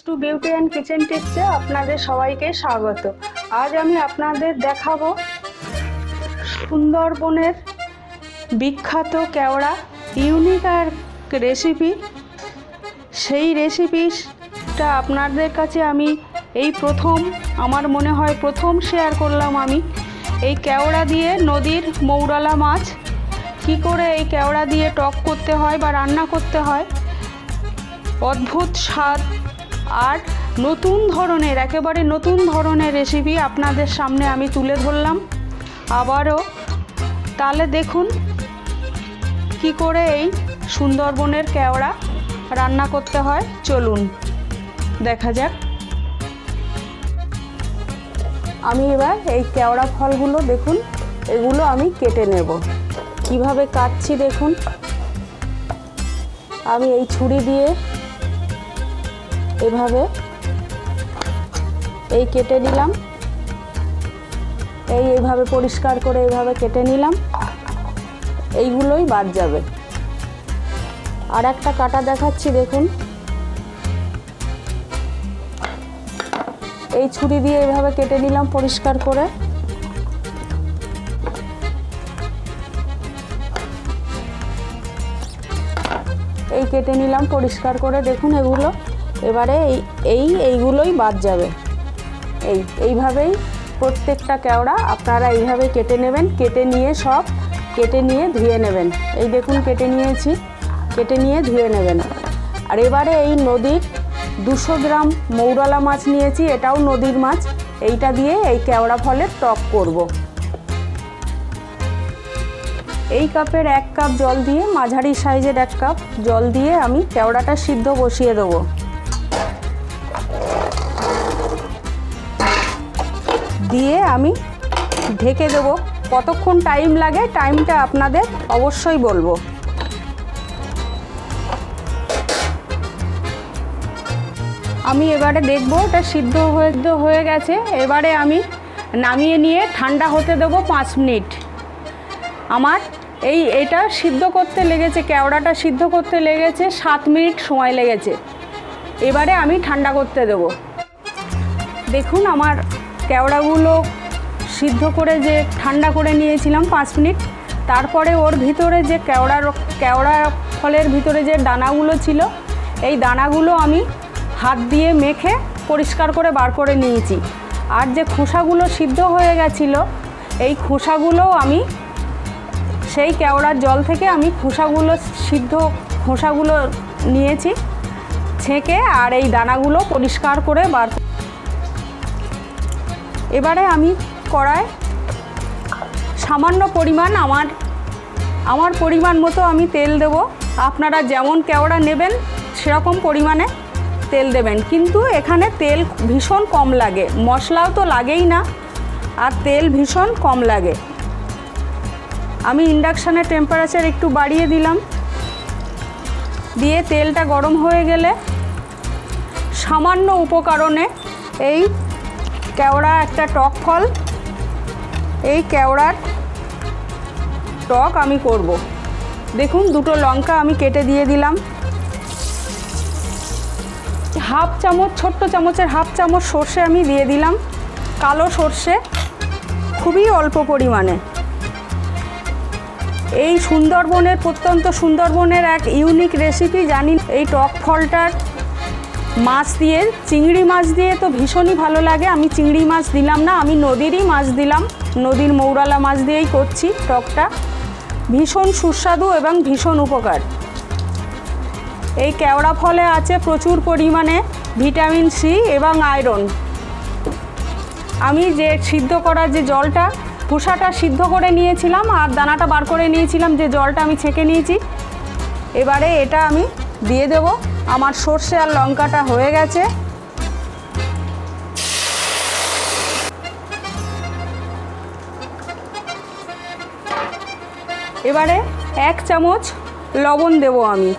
Two beauty and kitchen টিপসে আপনাদের সবাইকে স্বাগত। আজ আমি আপনাদের দেখাবো সুন্দরবনের বিখ্যাত কেওড়া ইউনিক আর রেসিপি। সেই রেসিপিটা আপনাদের কাছে আমি এই প্রথম, আমার মনে হয় প্রথম শেয়ার করলাম আমি। এই কেওড়া দিয়ে নদীর মৌরলা মাছ কি করে এই কেওড়া দিয়ে টক করতে হয় বা রান্না করতে হয়, অদ্ভুত স্বাদ আর নতুন ধরনের, একেবারে নতুন ধরনের রেসিপি আপনাদের সামনে আমি তুলে ধরলাম আবারও। তাহলে দেখুন কি করে এই সুন্দরবনের কেওড়া রান্না করতে হয়, চলুন দেখা যাক। আমি এবার এই কেওড়া ফলগুলো দেখুন, এগুলো আমি কেটে নেব। কিভাবে কাটছি দেখুন, আমি এই ছুরি দিয়ে এভাবে এই কেটে নিলাম, এইভাবে পরিষ্কার করে এইভাবে কেটে নিলাম, এইগুলোই বাদ যাবে। আর একটা কাটা দেখাচ্ছি দেখুন, এই ছুরি দিয়ে এইভাবে কেটে নিলাম পরিষ্কার করে। এই কেটে নিলাম পরিষ্কার করে দেখুন এগুলো। এবারে এইগুলোই বাদ যাবে। এইভাবেই প্রত্যেকটা কেওড়া আপনারা এইভাবে কেটে নেবেন, কেটে নিয়ে সব কেটে নিয়ে ধুয়ে নেবেন। এই দেখুন কেটে নিয়েছি, কেটে নিয়ে ধুয়ে নেবেন। আর এবারে এই নদীর 200 গ্রাম মৌরলা মাছ নিয়েছি, এটাও নদীর মাছ। এইটা দিয়ে এই কেওড়া ফলের টক করব। এই কাপের 1 কাপ জল দিয়ে, মাঝারি সাইজের 1 কাপ জল দিয়ে আমি কেওড়াটা সিদ্ধ বসিয়ে দেবো। দিয়ে আমি ঢেকে দেব। কতক্ষণ টাইম লাগে টাইমটা আপনাদের অবশ্যই বলবো। আমি এবারে দেখবো এটা সিদ্ধ হয়ে গেছে। এবারে আমি নামিয়ে নিয়ে ঠান্ডা হতে দেবো 5 মিনিট। আমার এটা সিদ্ধ করতে লেগেছে, কেওড়াটা সিদ্ধ করতে লেগেছে 7 মিনিট সময় লেগেছে। এবারে আমি ঠান্ডা করতে দেব। দেখুন আমার কেওড়াগুলো সিদ্ধ করে যে ঠান্ডা করে নিয়েছিলাম 5 মিনিট, তারপরে ওর ভিতরে যে কেওড়া ফলের ভিতরে যে দানাগুলো ছিল, এই দানাগুলো আমি হাত দিয়ে মেখে পরিষ্কার করে বার করে নিয়েছি। আর যে খোসাগুলো সিদ্ধ হয়ে গেছিলো, এই খোসাগুলো আমি সেই কেওড়ার জল থেকে আমি খোসাগুলো নিয়েছি ছেঁকে, আর এই দানাগুলো পরিষ্কার করে বার। এবারে আমি কড়ায় সামান্য পরিমাণ আমার পরিমাণ মতো আমি তেল দেব। আপনারা যেমন কেওড়া নেবেন সেরকম পরিমাণে তেল দেবেন, কিন্তু এখানে তেল ভীষণ কম লাগে, মশলাও তো লাগেই না, আর তেল ভীষণ কম লাগে। আমি ইন্ডাকশানের টেম্পারেচার একটু বাড়িয়ে দিলাম, দিয়ে তেলটা গরম হয়ে গেলে সামান্য উপকরণে এই কেওড়া একটা টক ফল, এই কেওড়ার টক আমি করব। দেখুন 2টো লঙ্কা আমি কেটে দিয়ে দিলাম, হাফ চামচ, ছোট্ট চামচের হাফ চামচ সর্ষে আমি দিয়ে দিলাম, কালো সর্ষে, খুবই অল্প পরিমাণে। এই সুন্দরবনের, প্রত্যন্ত সুন্দরবনের এক ইউনিক রেসিপি জানি। এই টক ফলটার মাছ দিয়ে, চিংড়ি মাছ দিয়ে তো ভীষণই ভালো লাগে। আমি চিংড়ি মাছ দিলাম না, আমি নদীরই মাছ দিলাম, নদীর মৌরলা মাছ দিয়েই করছি টকটা। ভীষণ সুস্বাদু এবং ভীষণ উপকার। এই কেওড়া ফলে আছে প্রচুর পরিমাণে ভিটামিন সি এবং আয়রন। আমি যে সিদ্ধ করার যে জলটা, খোসাটা সিদ্ধ করে নিয়েছিলাম আর দানাটা বার করে নিয়েছিলাম, যে জলটা আমি ছেঁকে নিয়েছি, এবারে এটা আমি দিয়ে দেব। আমার সর্ষে আর লঙ্কাটা হয়ে গেছে। এবারে 1 চামচ লবণ দেব আমি।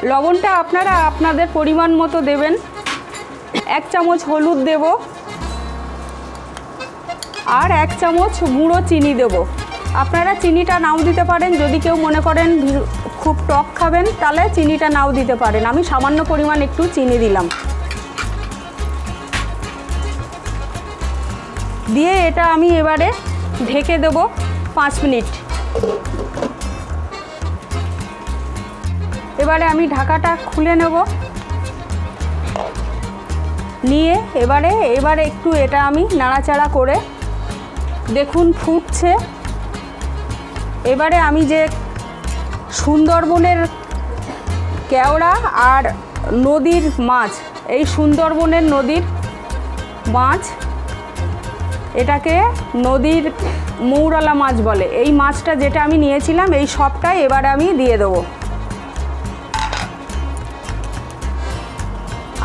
লবণটা আপনারা আপনাদের পরিমাণ মতো দেবেন। 1 চামচ হলুদ দেব, আর 1 চামচ গুঁড়ো চিনি দেব। আপনারা চিনিটা নাও দিতে পারেন, যদি কেউ মনে করেন খুব টক খাবেন তাহলে চিনিটা নাও দিতে পারেন। আমি সামান্য পরিমাণ একটু চিনি দিলাম। দিয়ে এটা আমি এবারে ঢেকে দেবো 5 মিনিট। এবারে আমি ঢাকাটা খুলে নেব, নিয়ে এবারে একটু এটা আমি নাড়াচাড়া করে, দেখুন ফুটছে। এবারে আমি যে সুন্দরবনের কেওড়া আর নদীর মাছ, এই সুন্দরবনের নদীর মাছ, এটাকে নদীর মৌরলা মাছ বলে, এই মাছটা যেটা আমি নিয়েছিলাম এই সবটাই এবারে আমি দিয়ে দেবো।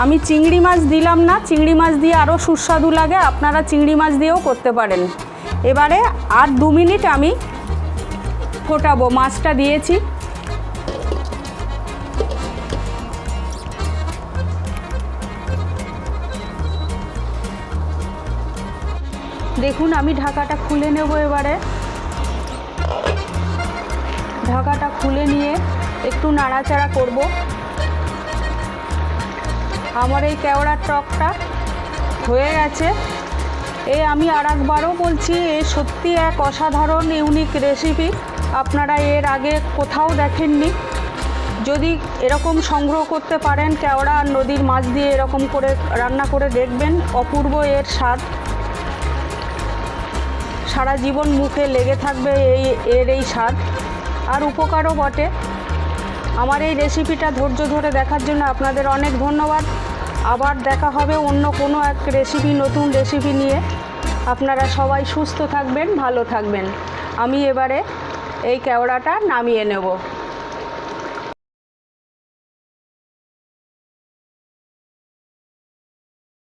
আমি চিংড়ি মাছ দিলাম না, চিংড়ি মাছ দিয়ে আরও সুস্বাদু লাগে, আপনারা চিংড়ি মাছ দিয়েও করতে পারেন। এবারে আর 2 মিনিট আমি ফোটাবো, মাছটা দিয়েছি। দেখুন আমি ঢাকাটা খুলে নেব। এবারে ঢাকাটা খুলে নিয়ে একটু নাড়াচাড়া করব। আমার এই কেওড়ার টকটা হয়ে গেছে। আমি আরেকবারও বলছি, সত্যি এক অসাধারণ ইউনিক রেসিপি, আপনারা এর আগে কোথাও দেখেননি। যদি এরকম সংগ্রহ করতে পারেন কেওড়া আর নদীর মাছ দিয়ে এরকম করে রান্না করে দেখবেন, অপূর্ব এর স্বাদ, সারা জীবন মুখে লেগে থাকবে এই স্বাদ, আর উপকারও বটে। আমার এই রেসিপিটা ধৈর্য ধরে দেখার জন্য আপনাদের অনেক ধন্যবাদ। আবার দেখা হবে অন্য কোনো এক রেসিপি, নতুন রেসিপি নিয়ে। আপনারা সবাই সুস্থ থাকবেন, ভালো থাকবেন। আমি এবারে এই কেওড়াটা নামিয়ে নেব।